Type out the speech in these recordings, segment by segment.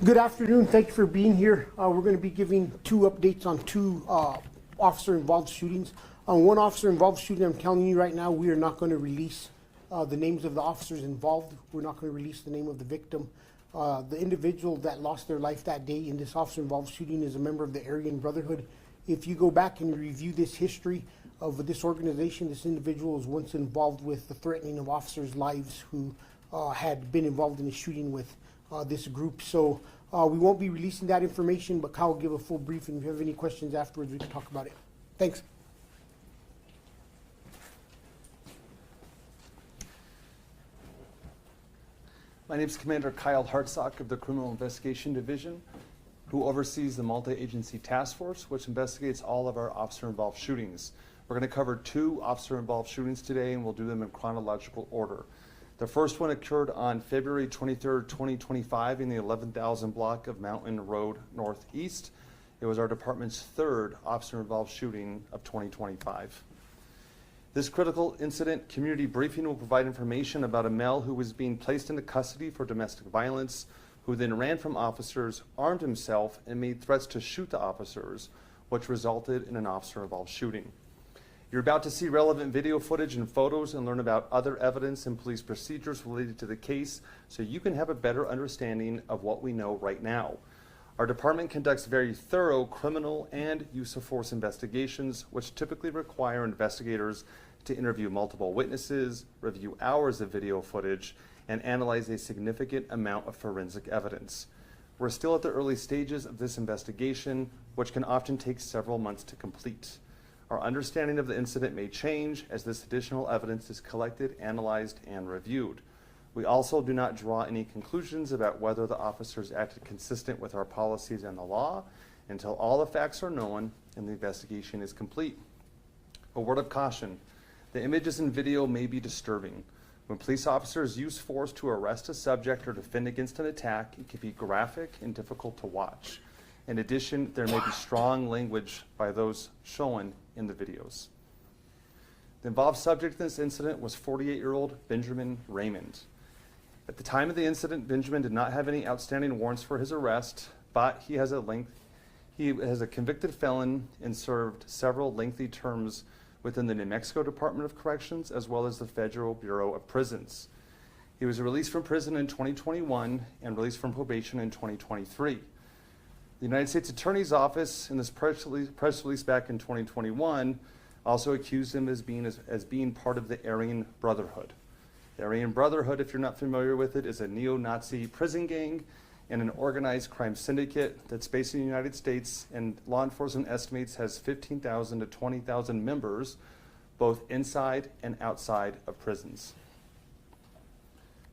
Good afternoon. Thank you for being here. We're going to be giving two updates on two officer-involved shootings. On one officer-involved shooting, I'm telling you right now, we are not going to release the names of the officers involved. We're not going to release the name of the victim. The individual that lost their life that day in this officer-involved shooting is a member of the Aryan Brotherhood. If you go back and review this history of this organization, this individual was once involved with the threatening of officers' lives who had been involved in a shooting with this group. So we won't be releasing that information, but Kyle will give a full briefing. If you have any questions afterwards, we can talk about it. Thanks. My name is Commander Kyle Hartsock of the Criminal Investigation Division, who oversees the multi-agency task force, which investigates all of our officer-involved shootings. We're going to cover two officer-involved shootings today, and we'll do them in chronological order. The first one occurred on February 23rd, 2025 in the 11,000 block of Mountain Road Northeast. It was our department's third officer-involved shooting of 2025. This critical incident community briefing will provide information about a male who was being placed into custody for domestic violence, who then ran from officers, armed himself, and made threats to shoot the officers, which resulted in an officer-involved shooting. You're about to see relevant video footage and photos and learn about other evidence and police procedures related to the case so you can have a better understanding of what we know right now. Our department conducts very thorough criminal and use of force investigations, which typically require investigators to interview multiple witnesses, review hours of video footage, and analyze a significant amount of forensic evidence. We're still at the early stages of this investigation, which can often take several months to complete. Our understanding of the incident may change as this additional evidence is collected, analyzed, and reviewed. We also do not draw any conclusions about whether the officers acted consistent with our policies and the law until all the facts are known and the investigation is complete. A word of caution, the images and video may be disturbing. When police officers use force to arrest a subject or defend against an attack, it can be graphic and difficult to watch. In addition, there may be strong language by those shown in the videos. The involved subject in this incident was 48-year-old Benjamin Raymond. At the time of the incident, Benjamin did not have any outstanding warrants for his arrest, but he has a convicted felon and served several lengthy terms within the New Mexico Department of Corrections as well as the Federal Bureau of Prisons. He was released from prison in 2021 and released from probation in 2023. The United States Attorney's Office, in this press release back in 2021, also accused him as being part of the Aryan Brotherhood. The Aryan Brotherhood, if you're not familiar with it, is a neo-Nazi prison gang and an organized crime syndicate that's based in the United States, and law enforcement estimates has 15,000 to 20,000 members, both inside and outside of prisons.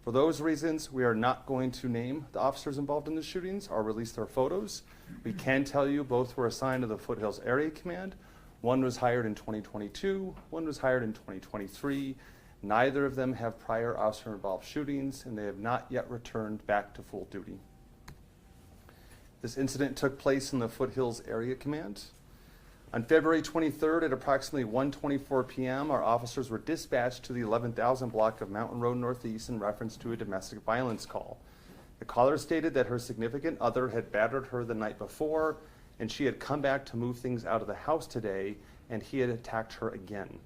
For those reasons, we are not going to name the officers involved in the shootings or release their photos. We can tell you both were assigned to the Foothills Area Command. One was hired in 2022, one was hired in 2023. Neither of them have prior officer-involved shootings, and they have not yet returned back to full duty. This incident took place in the Foothills Area Command. On February 23rd at approximately 1:24 p.m., our officers were dispatched to the 11,000 block of Mountain Road Northeast in reference to a domestic violence call. The caller stated that her significant other had battered her the night before, and she had come back to move things out of the house today, and he had attacked her again.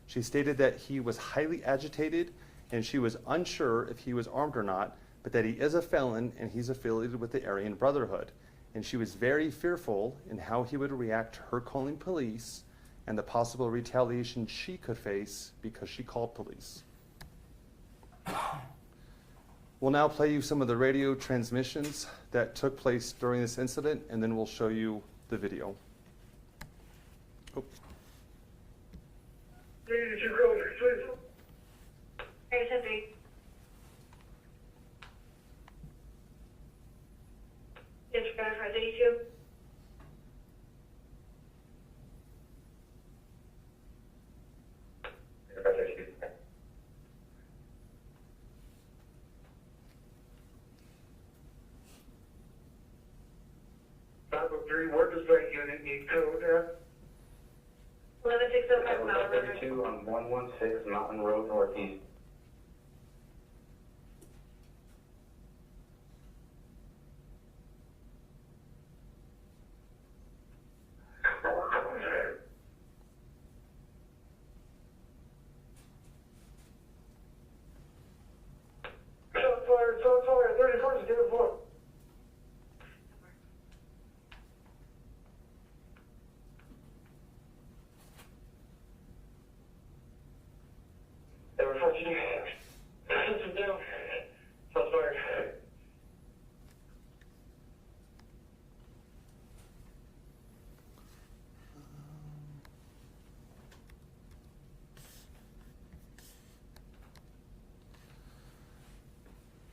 She stated that he was highly agitated, and she was unsure if he was armed or not, but that he is a felon and he's affiliated with the Aryan Brotherhood. And she was very fearful in how he would react to her calling police and the possible retaliation she could face because she called police. We'll now play you some of the radio transmissions that took place during this incident, and then we'll show you the video. Oh. Where does that unit need code at? 11605 Mountain Road. 32 on 116 Mountain Road Northeast.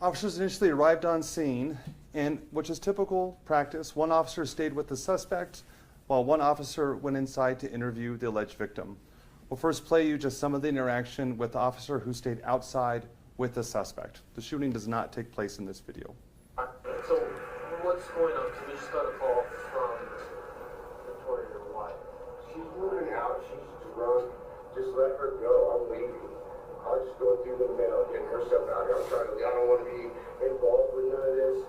Officers initially arrived on scene, and which is typical practice, one officer stayed with the suspect while one officer went inside to interview the alleged victim. We'll first play you just some of the interaction with the officer who stayed outside with the suspect. The shooting does not take place in this video. So, what's going on? Because we just got a call from Victoria. Why? She's moving out. She's drunk. Just let her go. I'm leaving. I'll just go through the mail, getting her stuff out here. I'm trying to. I don't want to be involved with none of this.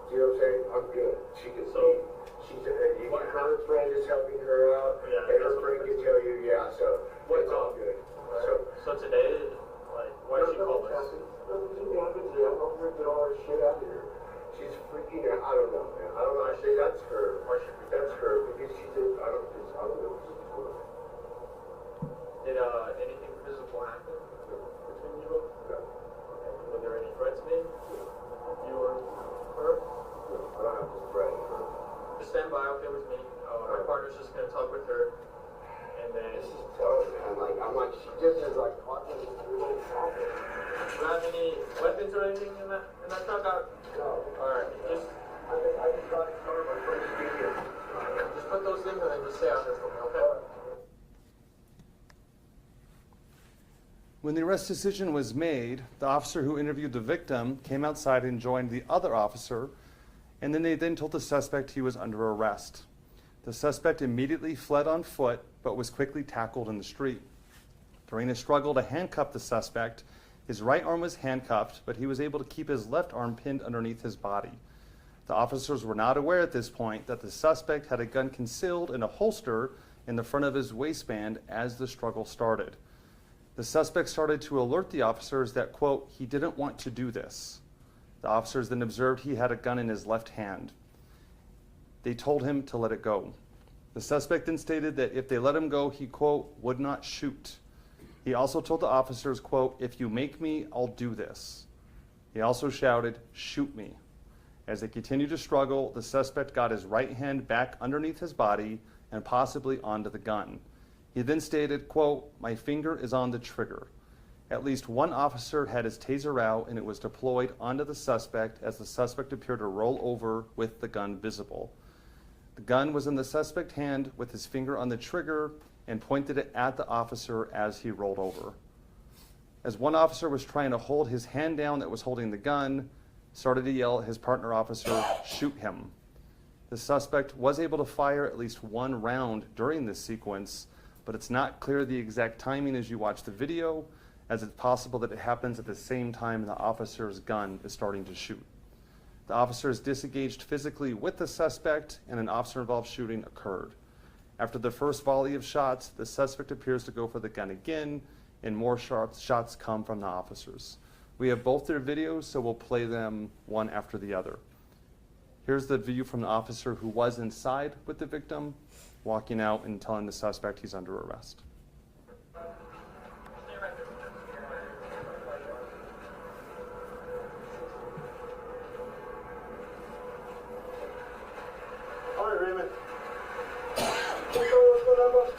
Do you know what I'm saying? I'm good. She can leave. She's her friend is helping her out, Yeah, and her friend can tell you, yeah. So What's it's all up? good. So today, like, why did she call us? Nothing happens. I'm over here get all her shit out of here. She's freaking out. I don't know, man. I don't know. I say that's her. Why she freaked That's her because she's a, I don't know. Did anything physical happen between you both? No. Okay. Were there any threats made? You or her? No, I don't have to spread her. Just stand by, okay, with me. My partner's just gonna talk with her, and then. This is tough, man. I'm like, she just is like talking to me. Do you have any weapons or anything in that truck? No. Alright, just I just got to cover my first speaker. put those things and then just stay out there for me, okay? When the arrest decision was made, the officer who interviewed the victim came outside and joined the other officer, and then they told the suspect he was under arrest. The suspect immediately fled on foot, but was quickly tackled in the street. During a struggle to handcuff the suspect, his right arm was handcuffed, but he was able to keep his left arm pinned underneath his body. The officers were not aware at this point that the suspect had a gun concealed in a holster in the front of his waistband as the struggle started. The suspect started to alert the officers that, quote, he didn't want to do this. The officers then observed he had a gun in his left hand. They told him to let it go. The suspect then stated that if they let him go, he, quote, would not shoot. He also told the officers, quote, if you make me, I'll do this. He also shouted, shoot me. As they continued to struggle, the suspect got his right hand back underneath his body and possibly onto the gun. He then stated, quote, my finger is on the trigger. At least one officer had his taser out and it was deployed onto the suspect as the suspect appeared to roll over with the gun visible. The gun was in the suspect's hand with his finger on the trigger and pointed it at the officer as he rolled over. As one officer was trying to hold his hand down that was holding the gun, started to yell at his partner officer, shoot him. The suspect was able to fire at least one round during this sequence, but it's not clear the exact timing as you watch the video, as it's possible that it happens at the same time the officer's gun is starting to shoot. The officers disengaged physically with the suspect and an officer-involved shooting occurred. After the first volley of shots, the suspect appears to go for the gun again, and more shots come from the officers. We have both their videos, so we'll play them one after the other. Here's the view from the officer who was inside with the victim, walking out and telling the suspect he's under arrest. All right, Raymond. What's going on, boss?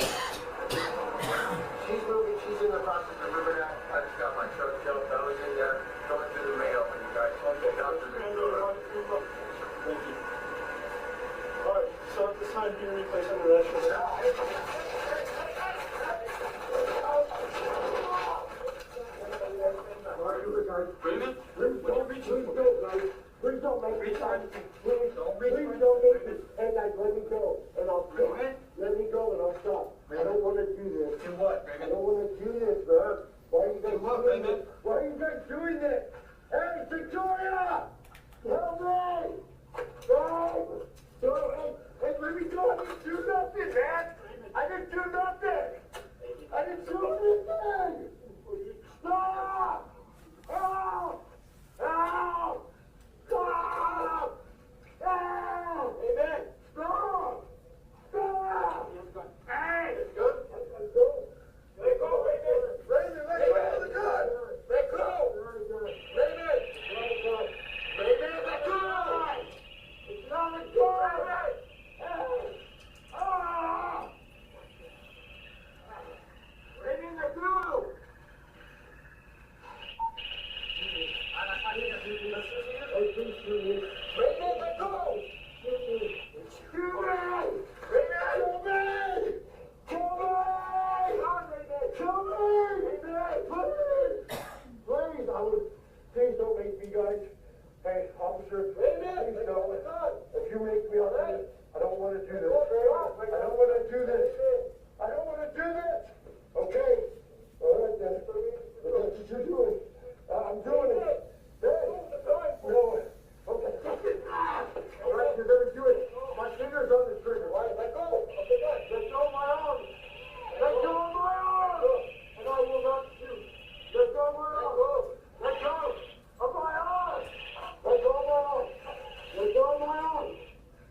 She's moving. She's in the process of moving out. I just got my truck shelved. I was in there going through the mail when you guys came out to the door. Thank you. All right, so at this time, you need to place under arrest for Raymond? Please don't make me sign. Please don't make me. Hey guys, let me go and I'll stop. Let me go and I'll stop. I don't want to do this. Do what, I Raymond? don't want to do this, man. Why are you guys what, doing Raymond? this? Why are you guys doing this? Hey, Victoria! Help me! Guys! Hey, let me go. I didn't do nothing, man. I didn't do nothing. I didn't do anything. Stop! Help! Help! Stop! Help!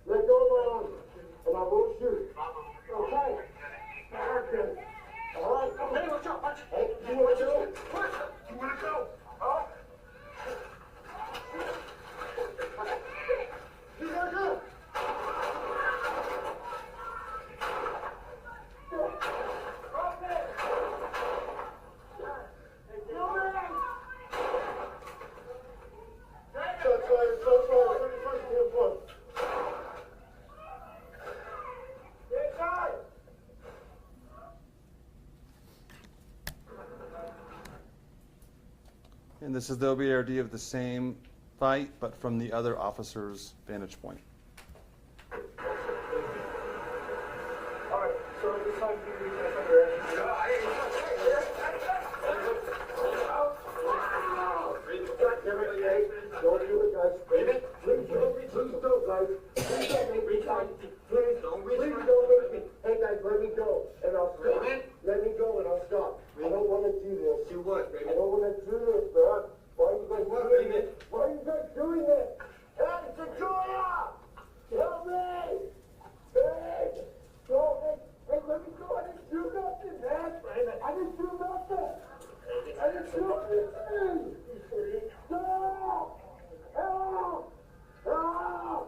Let go of my arm, and I won't shoot. Okay. Okay. All right. Hey, watch out, watch. Hey, you want to go? What? You want to go? Huh? You gotta go. And this is the OBRD of the same fight, but from the other officer's vantage point. All right, so this time you recess under action. Don't do it, guys. Please don't, guys. Please don't make me fight. Please don't make me. Hey, guys, let me go, and I'll stop. Let me go, and I'll stop. I don't want to do this. Do what, I don't want to do this, man. Why are you guys doing this? Why are you guys doing this? Hey, Victoria! Help me! Hey! Go, hey, let me go. I didn't do nothing, man. I didn't do nothing. I didn't do anything. Stop! Help! Help!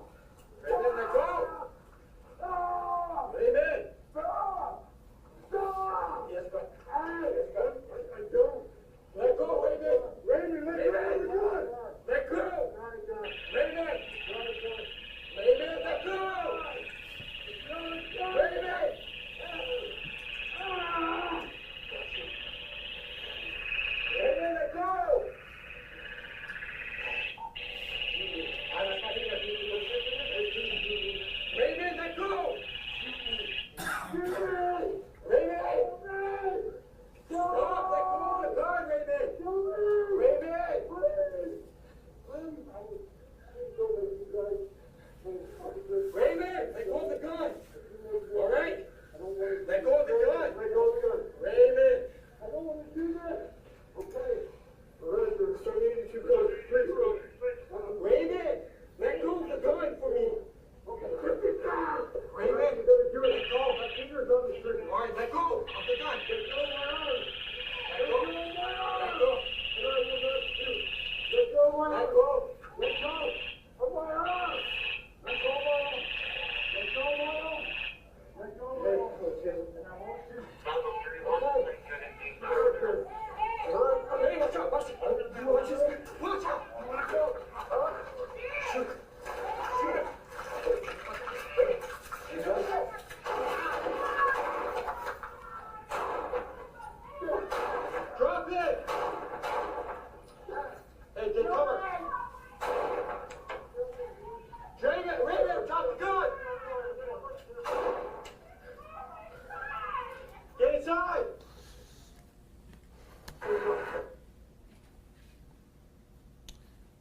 Raymond, let go. Stop! Raymond. Stop! Stop! Yes, go. Hey! I don't. Let go, Raymond. Raymond, let go of the gun! Let go. Raymond. Raymond, let go. Raymond. Raymond, let go. Raymond, let go. Stop, let go of the gun, Raymond. Raymond. Raymond, let go of the gun. All right? Let go of the gun. Raymond. I don't want to do that. Okay. All right, there's so many that you guys, please go. Raymond, let go of the gun for me. Okay. Raymond, You gotta do it. let go. My finger's on the trigger. All right, let go of the gun. Let go of my arm. Let go. Let go of my arm. Let go. And I will not shoot. Let go of my Let arm. go. Let go of my arm. Let go of my arm. Let go of my arm. Let go of my arm. And I won't shoot. Okay. All right. Hey, watch out, watch out. Watch out. Watch out. You wanna go? Huh? Shoot. Shoot him. You got it? Drop it. Hey, get cover. Raymond, drop the gun. Get inside.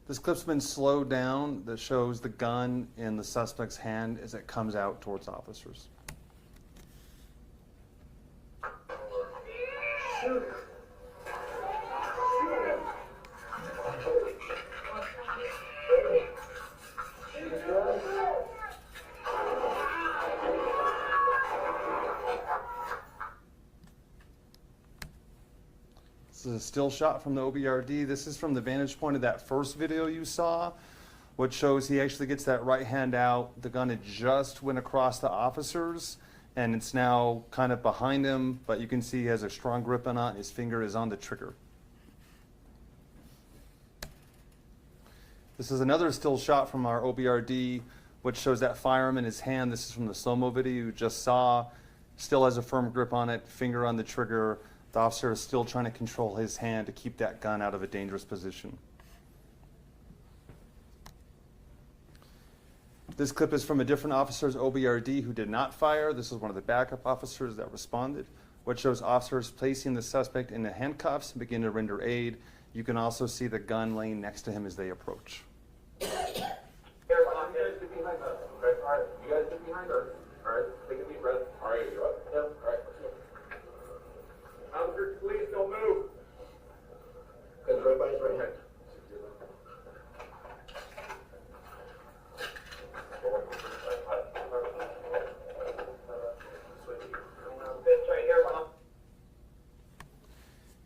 This clip's been slowed down that shows the gun in the suspect's hand as it comes out towards officers. Shoot. This is a still shot from the OBRD. This is from the vantage point of that first video you saw, which shows he actually gets that right hand out. The gun had just went across the officers, and it's now kind of behind him, but you can see he has a strong grip on it, and his finger is on the trigger. This is another still shot from our OBRD, which shows that firearm in his hand. This is from the slow-mo video you just saw. Still has a firm grip on it, finger on the trigger. The officer is still trying to control his hand to keep that gun out of a dangerous position. This clip is from a different officer's OBRD who did not fire. This is one of the backup officers that responded, which shows officers placing the suspect in the handcuffs and begin to render aid. You can also see the gun laying next to him as they approach. Here, why don't you guys get behind us? Okay, all right. You guys get behind us. All right, take a deep breath. All right, you're up. Yep. All right, let's go. Albuquerque, please don't move. Because everybody's right hand. Forward.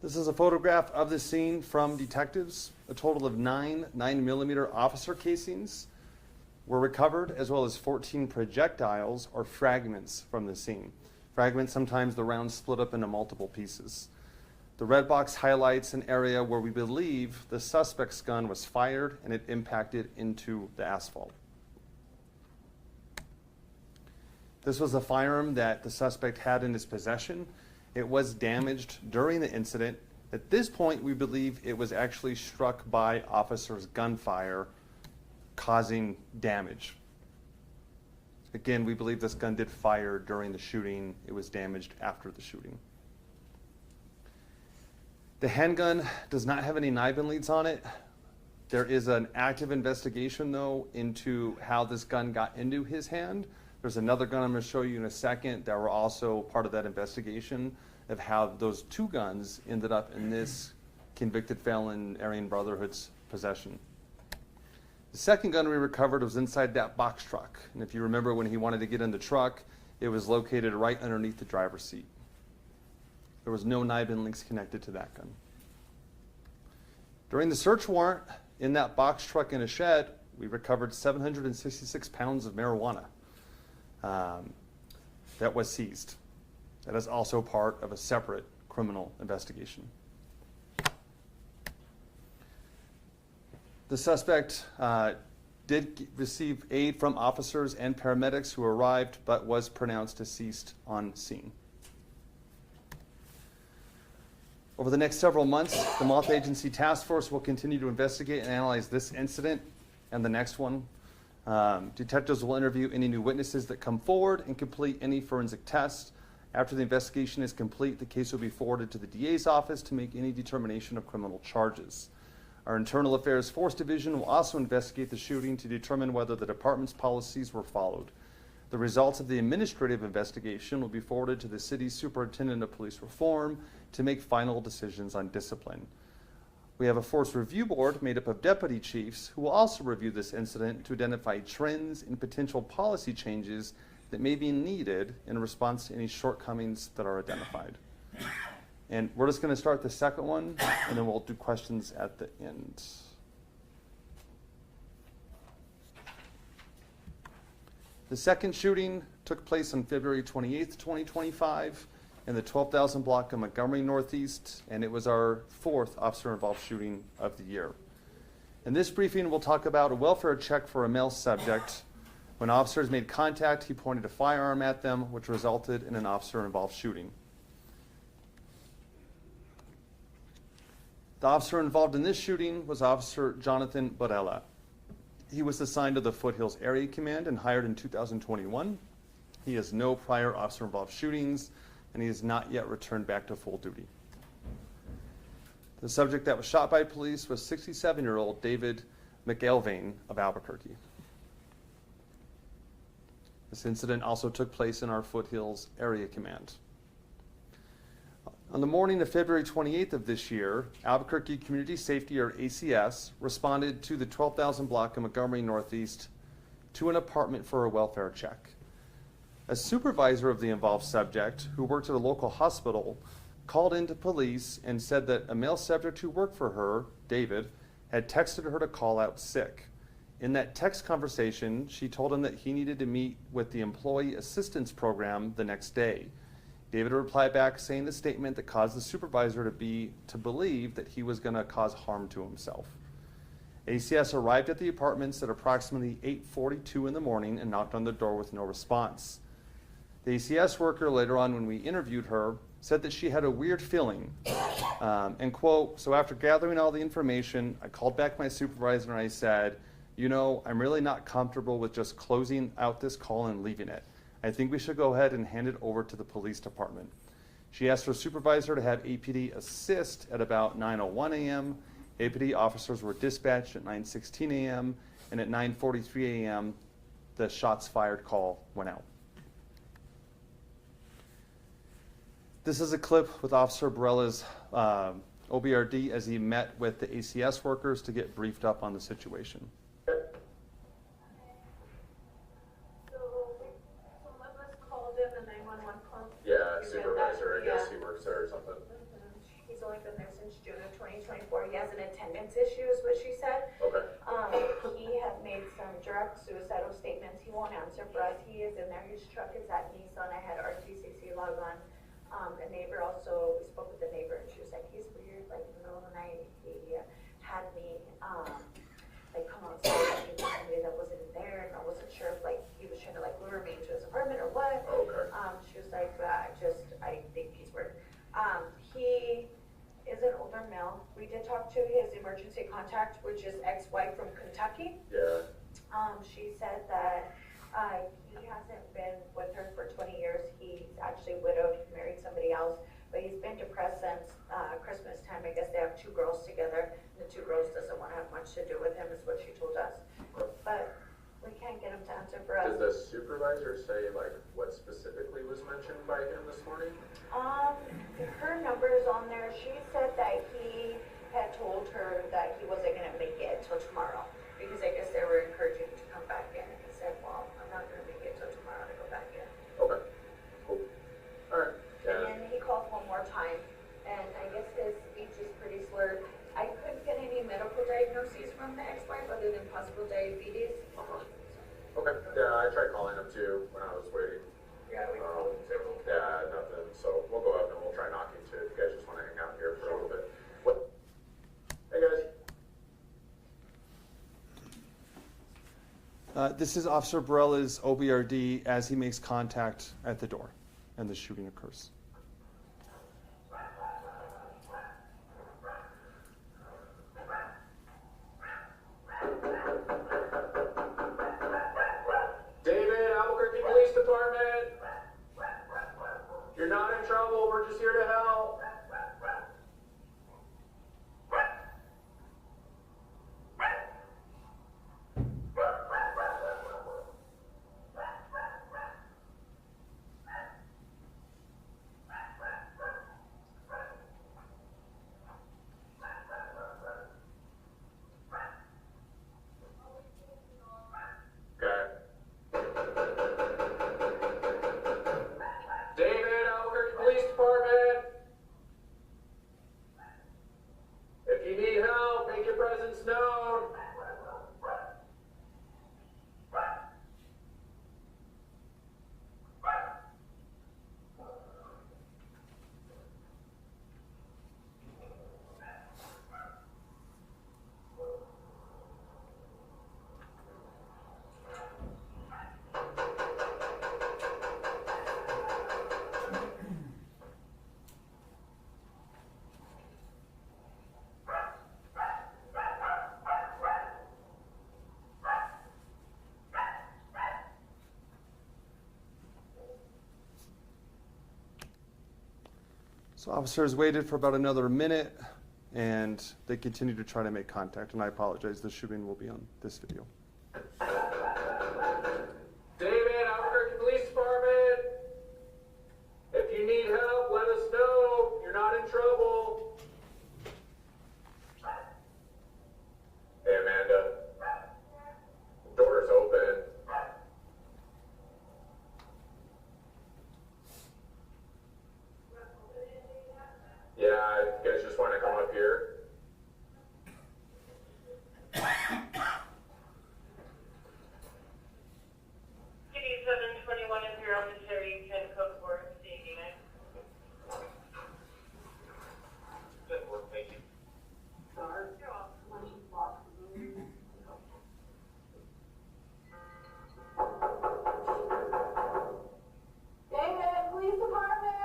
This is a photograph of the scene from detectives. A total of 9mm officer casings were recovered, as well as 14 projectiles or fragments from the scene. Fragments, sometimes the rounds split up into multiple pieces. The red box highlights an area where we believe the suspect's gun was fired and it impacted into the asphalt. This was a firearm that the suspect had in his possession. It was damaged during the incident. At this point, we believe it was actually struck by officers' gunfire, causing damage. Again, we believe this gun did fire during the shooting. It was damaged after the shooting. The handgun does not have any NIBIN leads on it. There is an active investigation, though, into how this gun got into his hand. There's another gun I'm going to show you in a second that were also part of that investigation of how those two guns ended up in this convicted felon Aryan Brotherhood's possession. The second gun we recovered was inside that box truck. And if you remember, when he wanted to get in the truck, it was located right underneath the driver's seat. There was no NIBIN links connected to that gun. During the search warrant in that box truck in a shed, we recovered 766 pounds of marijuana that was seized. That is also part of a separate criminal investigation. The suspect did receive aid from officers and paramedics who arrived, but was pronounced deceased on scene. Over the next several months, the multi-agency task force will continue to investigate and analyze this incident and the next one. Detectives will interview any new witnesses that come forward and complete any forensic tests. After the investigation is complete, the case will be forwarded to the DA's office to make any determination of criminal charges. Our Internal Affairs Force Division will also investigate the shooting to determine whether the department's policies were followed. The results of the administrative investigation will be forwarded to the city's Superintendent of Police Reform to make final decisions on discipline. We have a force review board made up of deputy chiefs who will also review this incident to identify trends and potential policy changes that may be needed in response to any shortcomings that are identified. And we're just going to start the second one, and then we'll do questions at the end. The second shooting took place on February 28th, 2025 in the 12,000 block of Montgomery Northeast, and it was our fourth officer-involved shooting of the year. In this briefing, we'll talk about a welfare check for a male subject. When officers made contact, he pointed a firearm at them, which resulted in an officer-involved shooting. The officer involved in this shooting was Officer Jonathan Barella. He was assigned to the Foothills Area Command and hired in 2021. He has no prior officer-involved shootings, and he has not yet returned back to full duty. The subject that was shot by police was 67-year-old David McElvain of Albuquerque. This incident also took place in our Foothills Area Command. On the morning of February 28th of this year, Albuquerque Community Safety, or ACS, responded to the 12,000 block of Montgomery Northeast to an apartment for a welfare check. A supervisor of the involved subject, who worked at a local hospital, called into police and said that a male subject who worked for her, David, had texted her to call out sick. In that text conversation, she told him that he needed to meet with the Employee Assistance Program the next day. David replied back saying the statement that caused the supervisor to believe that he was going to cause harm to himself. ACS arrived at the apartments at approximately 8:42 in the morning and knocked on the door with no response. The ACS worker later on, when we interviewed her, said that she had a weird feeling, and quote, "So after gathering all the information, I called back my supervisor and I said, you know, I'm really not comfortable with just closing out this call and leaving it. I think we should go ahead and hand it over to the police department." She asked her supervisor to have APD assist at about 9:01 a.m. APD officers were dispatched at 9:16 a.m. and at 9:43 a.m. the shots fired call went out. This is a clip with Officer Barella's OBRD as he met with the ACS workers to get briefed up on the situation. Yeah, supervisor, I guess he works there or something. He's only been there He has an attendance issue, is what she said. Okay. He had made some direct suicidal statements. He won't answer for us. He is in there. His truck is at Nissan. I had RT60 log on. A neighbor also, we spoke with the neighbor, and she was like, he's weird, like in the middle of the night, he had me, like come outside, and he was somebody that wasn't in there, and I wasn't sure if like, he was trying to like lure me into his apartment or what. Okay. She was like, I think he's weird. He is an older male. We did talk to his emergency contact, which is ex-wife from Kentucky. Yeah. She said that he hasn't been with her for 20 years. He's actually widowed, he married somebody else, but he's been depressed since Christmas time. I guess they have 2 girls together, and the 2 girls doesn't want to have much to do with him, is what she told us. But we can't get him to answer for us. Did the supervisor say like what specifically was mentioned by him this morning? Her number is on there. She said that he had told her that he wasn't gonna make it till tomorrow, because I guess they were encouraging him to come back in. And he said, well, I'm not gonna make it till tomorrow to go back in. Okay. Cool. All right. And then he called one more time, and I guess his speech is pretty slurred. I couldn't get any medical diagnoses from the ex-wife other than possible diabetes. Okay. Yeah, I tried calling him too when I was waiting. Yeah, we called him too. Yeah, nothing. So we'll go up and we'll try knocking too. If you guys just want to hang out here for a little bit. What? Hey guys. This is Officer Barella's OBRD as he makes contact at the door and the shooting occurs. David, Albuquerque Police Department. You're not in trouble. We're just here to help. Okay. David, Albuquerque Police Department. If you need help, make your presence known. So officers waited for about another minute and they continue to try to make contact, and I apologize, the shooting will be on this video. David, Albuquerque Police Department. If you need help, let us know. You're not in trouble. Hey, Amanda. The door's open. Yeah, you guys just want to come up here? City 721 is your officer. You can code for seeing unit. Good work, thank you. David, police department!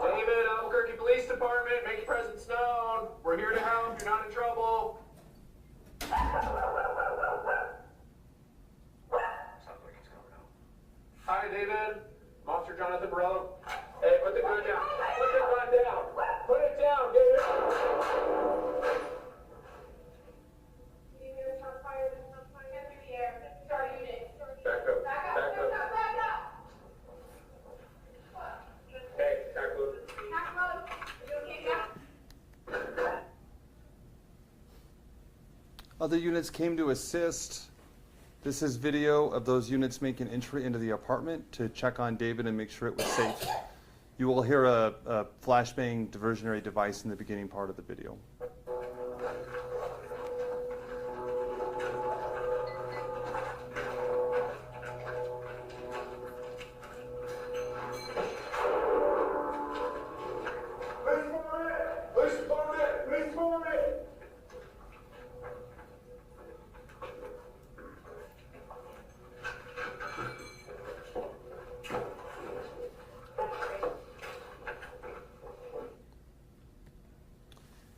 David, Albuquerque Police Department, make your presence known. We're here to help. You're not in trouble. Hi, David. I'm Officer Jonathan Barello. Hey, put the gun down. Put the gun down. Put it down, David. Back up. Back up. Hey, back up. Other units came to assist. This is video of those units making entry into the apartment to check on David and make sure it was safe. You will hear a flashbang diversionary device in the beginning part of the video.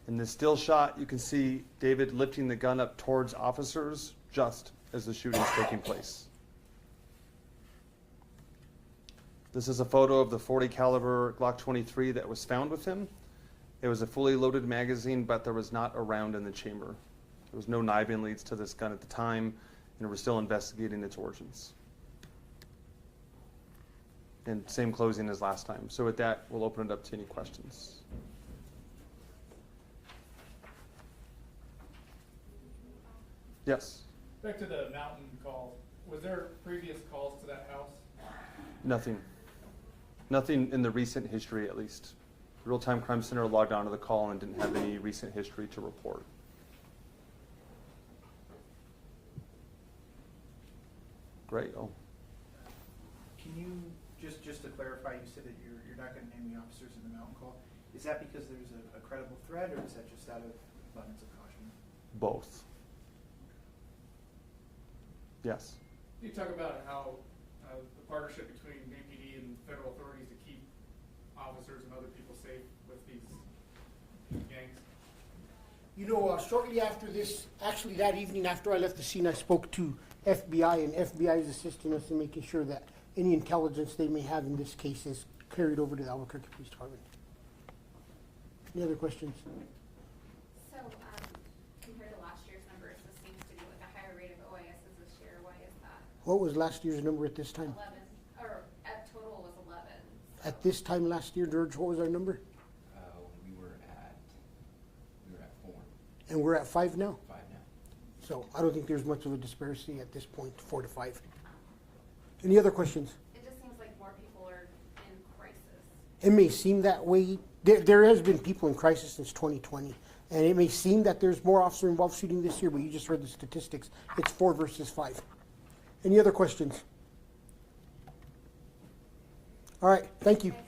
In the still shot, you can see David lifting the gun up towards officers just as the shooting is taking place. This is a photo of the .40 caliber Glock 23 that was found with him. It was a fully loaded magazine, but there was not a round in the chamber. There was no kniving leads to this gun at the time, and we're still investigating its origins. And same closing as last time. So with that, we'll open it up to any questions. Yes. Back to the mountain call. Was there previous calls to that house? Nothing. Nothing in the recent history, at least. Real-Time Crime Center logged onto the call and didn't have any recent history to report. Great. Oh. Can you just to clarify? You said that you're not going to name the officers in the mountain call. Is that because there's a credible threat, or is that just out of abundance of caution? Both. Yes. You talk about how the partnership between BPD and federal authorities to keep officers and other people safe with these gangs. You know, shortly after this, actually that evening after I left the scene, I spoke to FBI, and FBI is assisting us in making sure that any intelligence they may have in this case is carried over to the Albuquerque Police Department. Any other questions? So, compared to last year's numbers, this seems to be like a higher rate of OISs this year. Why is that? What was last year's number at this time? 11, or at total was 11. So. At this time last year, George, what was our number? We were at 4. And we're at 5 now? 5 now. So I don't think there's much of a disparity at this point, 4 to 5. Any other questions? It just seems like more people are in crisis. It may seem that way. There has been people in crisis since 2020, and it may seem that there's more officer-involved shooting this year, but you just heard the statistics. It's 4 versus 5. Any other questions? All right, thank you. Okay.